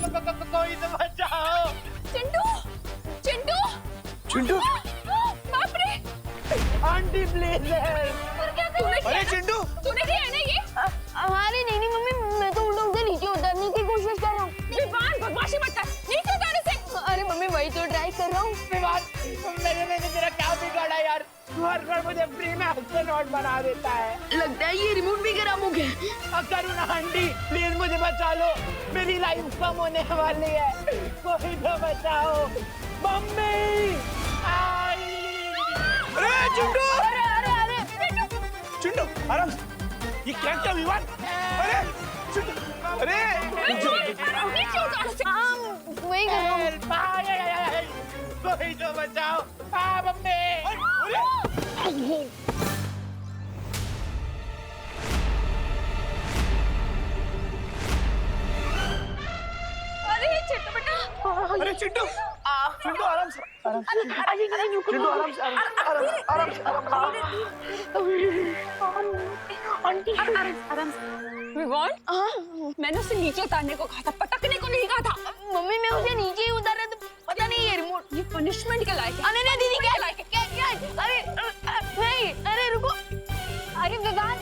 कोई तो बचाओ। चिंटू, चिंटू, चिंटू, बाप रे, आंटी प्लीज। पर क्या कर रही है? अरे चिंटू, तूने किया है ना ये? अरे नहीं मम्मी, मैं तो उल्टा उधर नीचे उतरने की कोशिश कर रहा हूँ। विवान, बदमाशी मत कर, नीचे उतारे से। अरे मम्मी वही तो ट्राई कर रहा हूँ। मैंने तेरा क्या बिगाड़ा यार? हर बार मुझे फ्री में एस्ट्रोनॉट बना देता है। लगता है ये रिमोट भी खराब हो गया। करुणा आंटी प्लीज मुझे बचा लो, मेरी लाइफ कम होने वाली है, कोई तो बचाओ। मम्मी आई। अरे चिंटू, अरे चिंटू, आराम से। ये क्या क्या विवाद? अरे चिंटू, अरे नीचे उतारे से। वही कर रहा हूँ। Help! आई, कोई तो बचाओ। मम्मी। अरे चिंटू बेटा, अरे चिंटू, चिंटू आराम से, चिंटू आराम से, आराम से। आराम से। विवान, मैंने उसे नीचे उतारने को कहा था, पटकने को नहीं कहा था। मम्मी मैं उसे नीचे ही उतारा तो पता नहीं ये रिमोट। ये पनिशमेंट के लायक है। अरे नहीं दीदी, क्या क्या? अरे नहीं, अरे रुको। अरे विवान,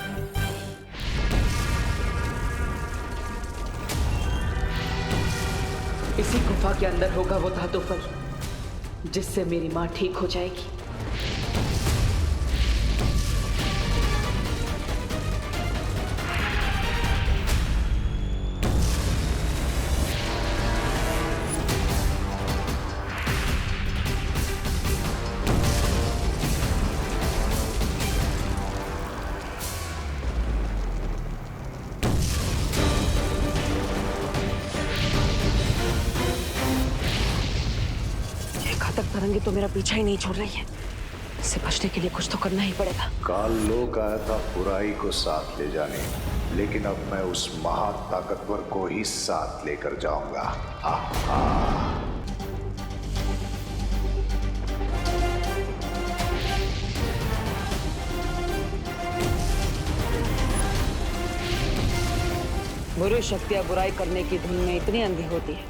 इसी गुफा के अंदर होगा वो धातु फल, जिससे मेरी माँ ठीक हो जाएगी। घातक तरंगे तो मेरा पीछा ही नहीं छोड़ रही है। इससे बचने के लिए कुछ तो करना ही पड़ेगा। काल लोक आया था बुराई को साथ ले जाने, लेकिन अब मैं उस महा ताकतवर को ही साथ लेकर जाऊंगा। बुरी शक्तियां बुराई करने की धुन में इतनी अंधी होती है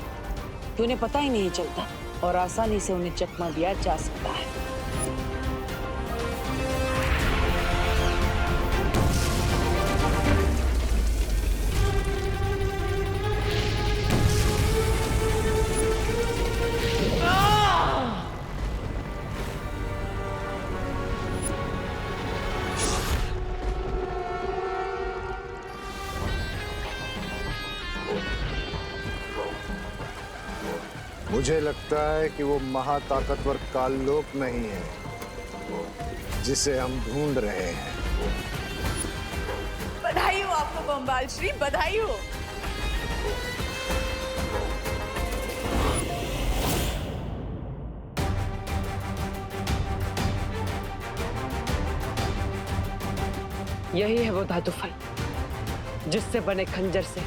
कि उन्हें पता ही नहीं चलता और आसानी से उन्हें चकमा दिया जा सकता है। मुझे लगता है कि वो महाताकतवर काललोक नहीं है जिसे हम ढूंढ रहे हैं। बधाई हो आपको बम्बाल श्री, बधाई हो। यही है वो धातु फल जिससे बने खंजर से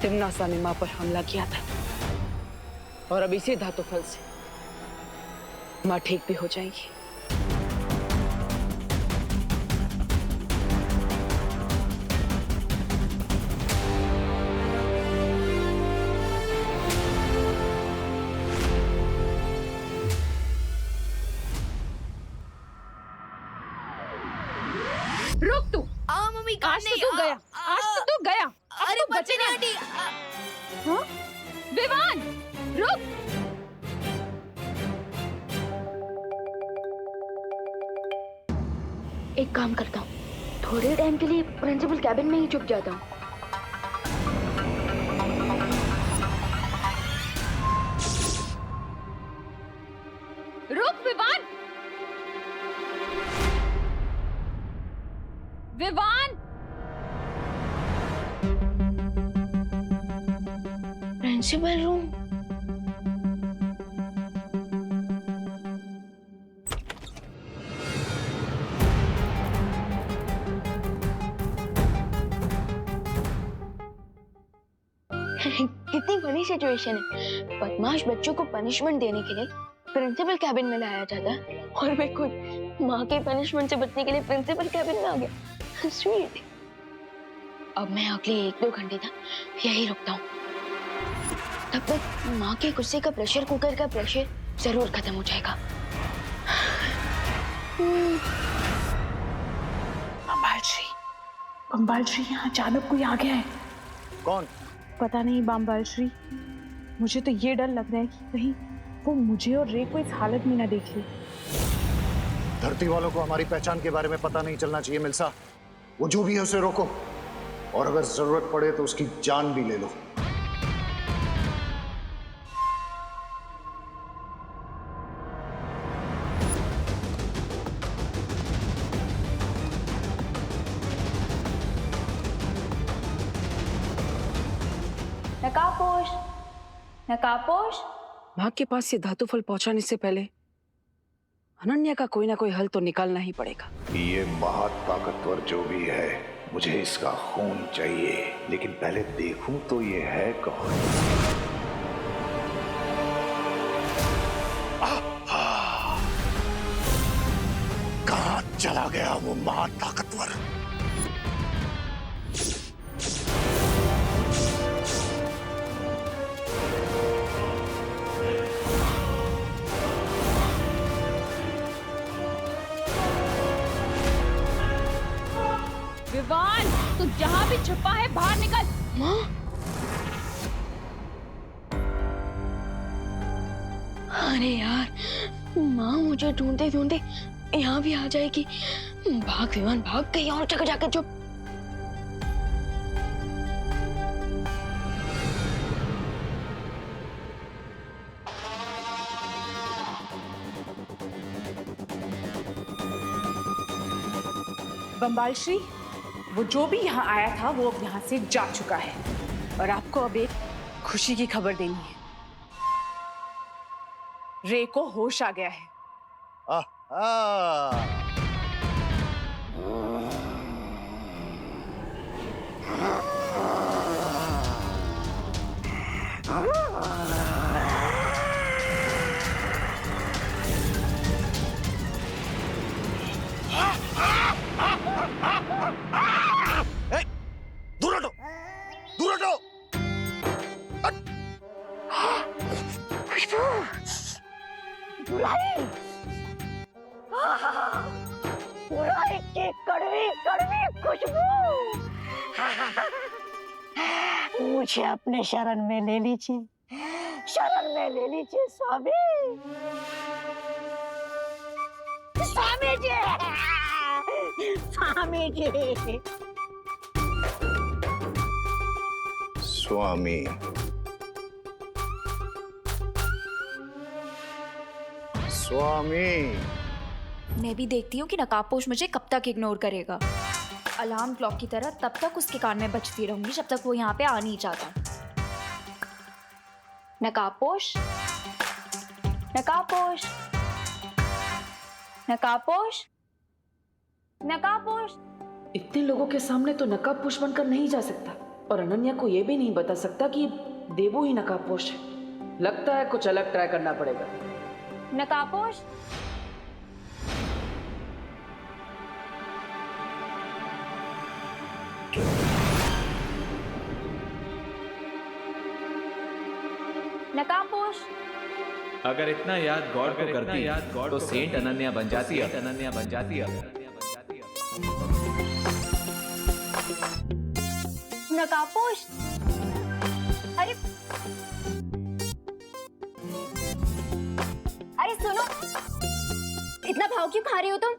तिम्नासा ने मां पर हमला किया था, और अब इसी धातु फल से मां ठीक भी हो जाएगी। रुक तू। मम्मी आज तो तू गया, आज तो तू गया। अरे बच्चे बचेगा। आंटी। हाँ? विवान, रुक। एक काम करता हूँ, थोड़े टाइम के लिए प्रिंसिपल कैबिन में ही छुप जाता हूँ। रुक विवान। Vivaan, principal room. कितनी बड़ी सिचुएशन है। बदमाश बच्चों को पनिशमेंट देने के लिए प्रिंसिपल कैबिन में लाया जाता है और मैं खुद माँ के पनिशमेंट से बचने के लिए प्रिंसिपल कैबिन में आ गया। स्वीट। अब मैं अगले 1-2 घंटे तक यही रुकता हूँ। तब तक माँ के गुस्से का प्रेशर कुकर का प्रेशर जरूर खत्म हो जाएगा। बम्बाल श्री यहाँ अचानक कोई आ गया है। कौन? पता नहीं बम्बाल श्री, मुझे तो ये डर लग रहा है कि कहीं वो मुझे और रे को इस हालत में ना देख ले। धरती वालों को हमारी पहचान के बारे में पता नहीं चलना चाहिए मिल्सा। वो जो भी है उसे रोको, और अगर जरूरत पड़े तो उसकी जान भी ले लो। नकाबपोश, नकाबपोश। माँ के पास ये धातु फल पहुंचाने से पहले अनन्या का कोई ना कोई हल तो निकालना ही पड़ेगा। ये महाताकतवर जो भी है, मुझे इसका खून चाहिए, लेकिन पहले देखूं तो ये है कौन। कहां चला गया वो महाताकतवर? विवान, तू जहाँ भी छुपा है बाहर निकल। माँ, अरे यार, माँ मुझे ढूंढते ढूंढते यहाँ भी आ जाएगी। भाग विवान भाग, कहीं और जगह जाकर चुप। बम्बाल श्री, वो जो भी यहाँ आया था वो अब यहाँ से जा चुका है, और आपको अब एक खुशी की खबर देनी है। रे को होश आ गया है। दूर हटो, दूर हटो। बुराई की कड़वी कड़वी खुशबू। मुझे अपने शरण में ले लीजिए, शरण में ले लीजिए स्वामी। स्वामी जी, स्वामी जी। स्वामी, स्वामी। मैं भी देखती हूँ कि नकाबपोश मुझे कब तक इग्नोर करेगा। अलार्म क्लॉक की तरह तब तक उसके कान में बजती रहूंगी जब तक वो यहाँ पे आ नहीं जाता। नकाबपोश, नकाबपोश, नकाबपोश, नकाबपोश। इतने लोगों के सामने तो नकाबपोश बनकर नहीं जा सकता, और अनन्या को यह भी नहीं बता सकता कि देवू ही नकाबपोश है। लगता है कुछ अलग ट्राई करना पड़ेगा। नकाबपोश, नकाबपोश। अगर इतना याद गॉड को करती तो सेंट अनन्या बन जाती है। अनन्या बन जाती है। नकाबपोश, अरे अरे सुनो, इतना भाव क्यों खा रहे हो तुम?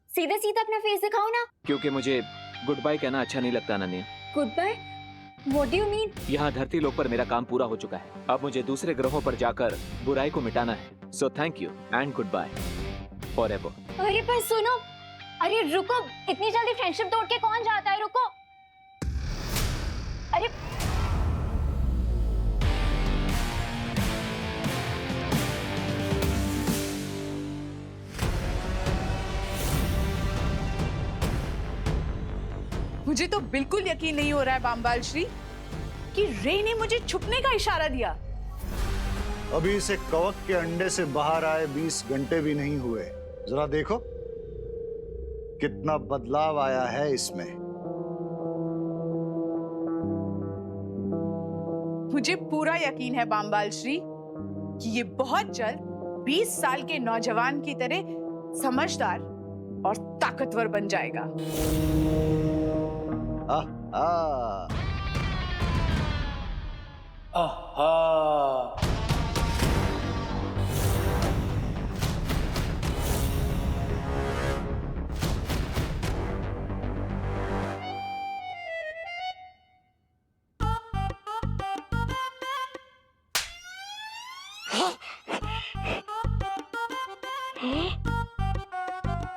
सीधे सीधे अपना फेस दिखाओ ना। क्योंकि मुझे गुड बाय कहना अच्छा नहीं लगता Ananya. Goodbye? What do you mean? यहाँ धरती लोक पर मेरा काम पूरा हो चुका है। अब मुझे दूसरे ग्रहों पर जाकर बुराई को मिटाना है। So thank you and goodbye forever. अरे पर सुनो, अरे रुको, इतनी जल्दी फ्रेंडशिप तोड़ के कौन जाता है? रुको, अरे मुझे तो बिल्कुल यकीन नहीं हो रहा है बम्बाल श्री कि रे ने मुझे छुपने का इशारा दिया। अभी इसे कवक के अंडे से बाहर आए 20 घंटे भी नहीं हुए। जरा देखो कितना बदलाव आया है इसमें। मुझे पूरा यकीन है बामबाल श्री कि ये बहुत जल्द 20 साल के नौजवान की तरह समझदार और ताकतवर बन जाएगा। आहा।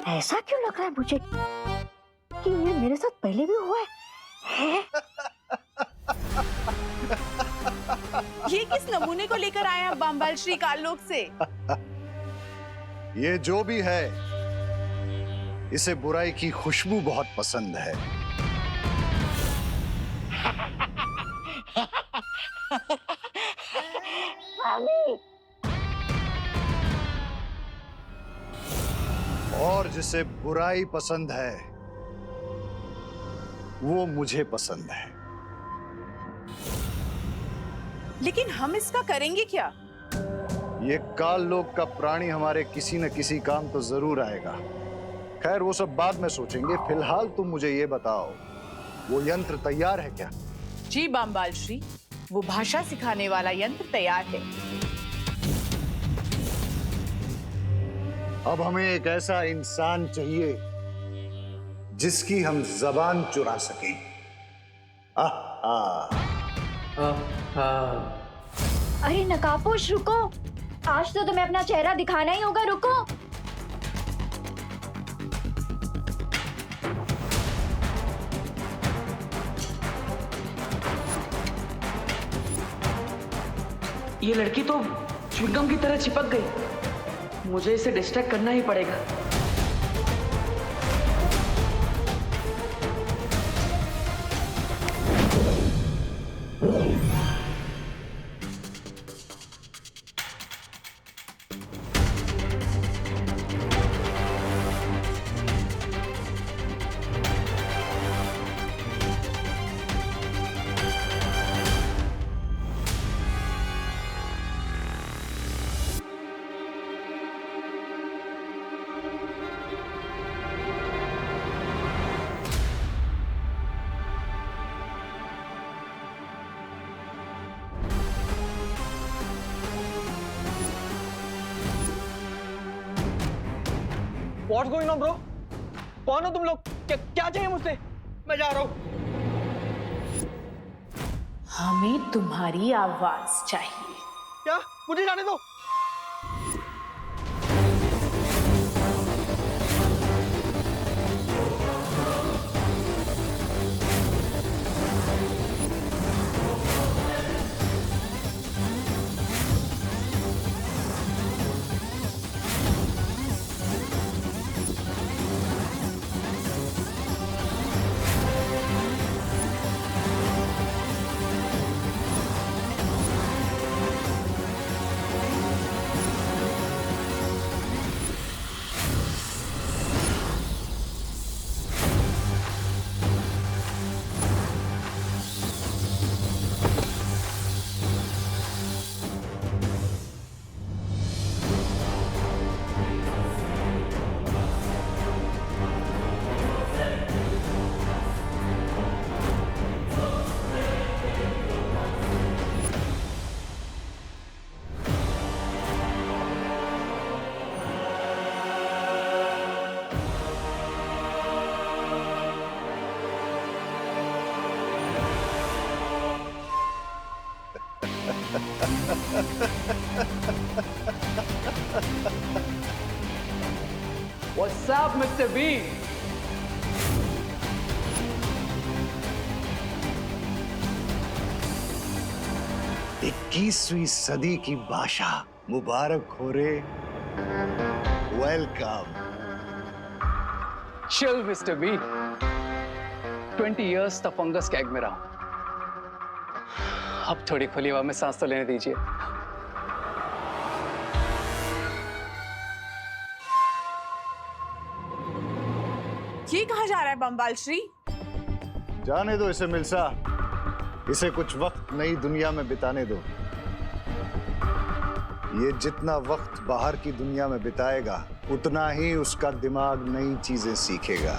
ऐसा क्यों लग रहा है मुझे कि ये मेरे साथ पहले भी हुआ है? ये किस नमूने को लेकर आए हैं बामबाल श्री काललोक से? ये जो भी है, इसे बुराई की खुशबू बहुत पसंद है। और जिसे बुराई पसंद है, वो मुझे पसंद है। लेकिन हम इसका करेंगे क्या? ये काल लोक का प्राणी हमारे किसी न किसी काम तो जरूर आएगा। खैर वो सब बाद में सोचेंगे। फिलहाल तुम मुझे ये बताओ, वो यंत्र तैयार है क्या? जी बामबाल श्री, वो भाषा सिखाने वाला यंत्र तैयार है। अब हमें एक ऐसा इंसान चाहिए जिसकी हम जबान चुरा सकें। अरे नकाबपोश रुको, आज तो तुम्हें अपना चेहरा दिखाना ही होगा, रुको। ये लड़की तो च्युइंगम की तरह चिपक गई। मुझे इसे डिस्ट्रैक्ट करना ही पड़ेगा। What's going on, bro? कौन हो तुम लोग? क्या चाहिए मुझसे? मैं जा रहा हूँ। हमें तुम्हारी आवाज चाहिए। क्या? मुझे जाने दो। What's up, Mr. B? 21वीं सदी की भाषा मुबारक हो रे। Welcome. Chill, Mr. B. 20 years तक फंगस कैग में रहा। अब थोड़ी खुली हवा में सांस तो लेने दीजिए। ये कहाँ जा रहा है बम्बाल श्री? जाने दो इसे मिल्सा। इसे कुछ वक्त नई दुनिया में बिताने दो। ये जितना वक्त बाहर की दुनिया में बिताएगा उतना ही उसका दिमाग नई चीजें सीखेगा।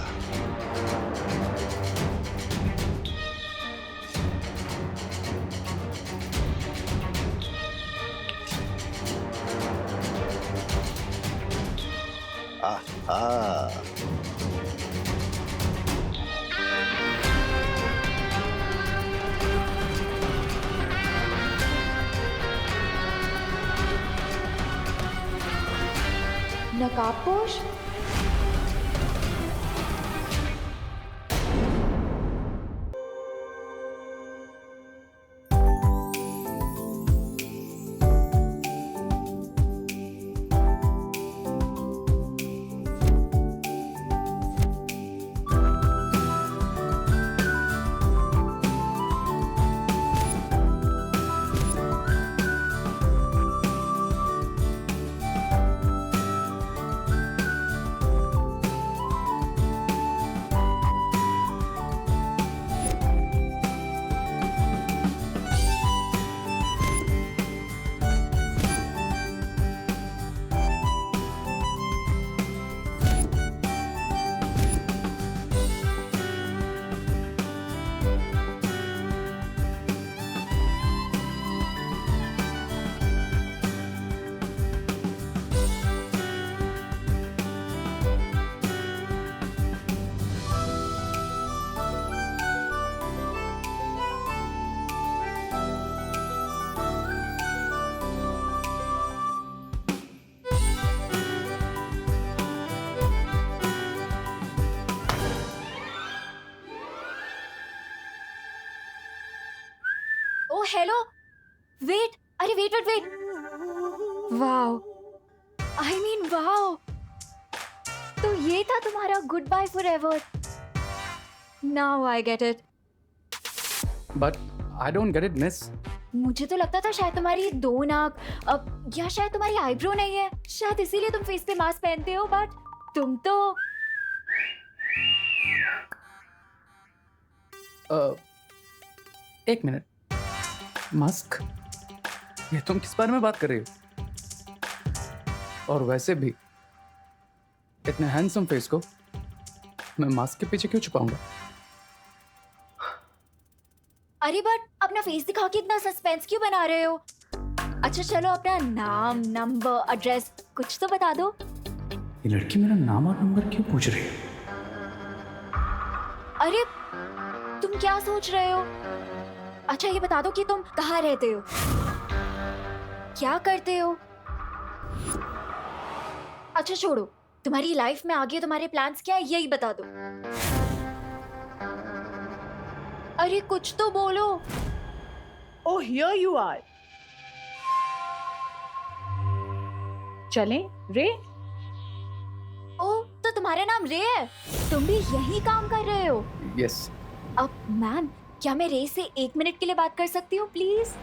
आहा। नकाबपोश? ओ हेलो, वेट, अरे wait wait wait, wow, I mean wow, तो ये था तुम्हारा goodbye forever. Now I get it. But I don't get it miss. मुझे तो लगता था शायद तुम्हारी दो नाक, अब या शायद तुम्हारी आईब्रो नहीं है, शायद इसीलिए तुम फेस पे मास्क पहनते हो, बट तुम तो एक मिनट, मास्क? ये तुम किस बारे में बात कर रही हो? और वैसे भी इतने हैंडसम फेस को मैं मास्क के पीछे क्यों छुपाऊंगा? अरे बट अपना फेस दिखा के इतना सस्पेंस क्यों बना रहे हो? अच्छा चलो अपना नाम, नंबर, एड्रेस कुछ तो बता दो। ये लड़की मेरा नाम और नंबर क्यों पूछ रही है? अरे तुम क्या सोच रहे हो? अच्छा ये बता दो कि तुम कहाँ रहते हो, क्या करते हो? अच्छा छोड़ो, तुम्हारी लाइफ में आगे तुम्हारे प्लान्स क्या है यही बता दो। अरे कुछ तो बोलो। Oh, here you are. चलें, रे? ओ तो तुम्हारा नाम रे है, तुम भी यही काम कर रहे हो? यस। अब मैम क्या मैं रे से 1 मिनट के लिए बात कर सकती हूँ प्लीज?